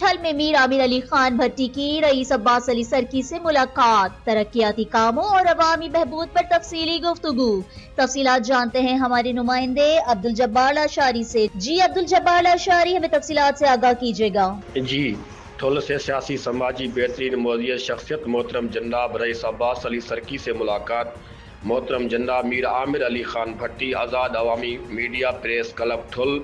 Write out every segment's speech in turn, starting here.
ٹھل میں میر عامر علی خان بھٹی کی رئیس عباس علی سرکی سے ملاقات، ترقیاتی کاموں اور عوامی بہبود پر تفصیلی گفتگو۔ تفصیلات جانتے ہیں ہمارے نمائندے عبدالجبار لاشاری سے۔ جی عبدالجبار لاشاری، ہمیں تفصیلات سے آگاہ کیجیے گا۔ جی، ٹھل سے سیاسی سماجی بہترین معزز شخصیت محترم جناب رئیس عباس علی سرکی سے ملاقات۔ محترم جناب میر عامر علی خان بھٹی آزاد عوامی میڈیا پریس کلب ٹھل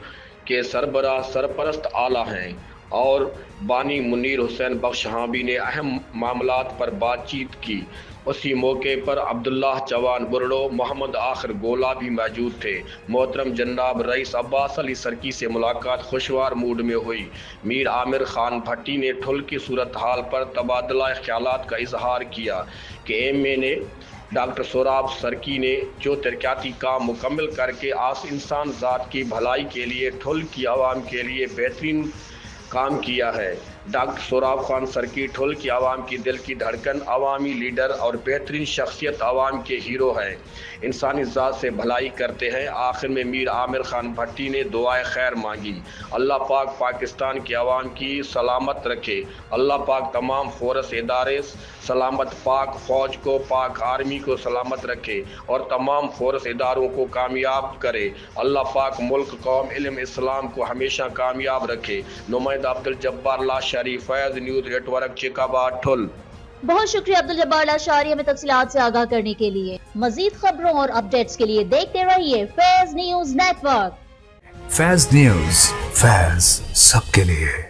کے سربراہ سرپرست اعلیٰ ہیں اور بانی منیر حسین بخش حامی نے اہم معاملات پر بات چیت کی۔ اسی موقع پر عبداللہ چوان برڑو، محمد آخر گولا بھی موجود تھے۔ محترم جناب رئیس عباس علی سرکی سے ملاقات خوشگوار موڈ میں ہوئی۔ میر عامر خان بھٹی نے ٹھل کی صورتحال پر تبادلہ خیالات کا اظہار کیا کہ ایم این اے ڈاکٹر سوراب سرکی نے جو ترقیاتی کام مکمل کر کے انسان ذات کی بھلائی کے لیے ٹھل کی عوام کے لیے بہترین کام کیا ہے۔ ڈاکٹر سوراب خان سرکی ٹھل کی عوام کی دل کی دھڑکن، عوامی لیڈر اور بہترین شخصیت، عوام کے ہیرو ہیں، انسانی ذات سے بھلائی کرتے ہیں۔ آخر میں میر عامر خان بھٹی نے دعائے خیر مانگی۔ اللہ پاک پاکستان کی عوام کی سلامت رکھے، اللہ پاک تمام فورس ادارے سلامت، پاک فوج کو، پاک آرمی کو سلامت رکھے اور تمام فورس اداروں کو کامیاب کرے۔ اللہ پاک ملک، قوم، علم، اسلام کو ہمیشہ کامیاب رکھے۔ نمائندہ عبدالجبار لاشاری، فیض نیوز نیٹ ورک، چیکاباد، ٹھل۔ بہت شکریہ عبدالجبار لاشاری، ہمیں تفصیلات سے آگاہ کرنے کے لیے۔ مزید خبروں اور اپڈیٹس کے لیے دیکھتے رہیے فیض نیوز نیٹ ورک۔ فیض نیوز، فیض سب کے لیے۔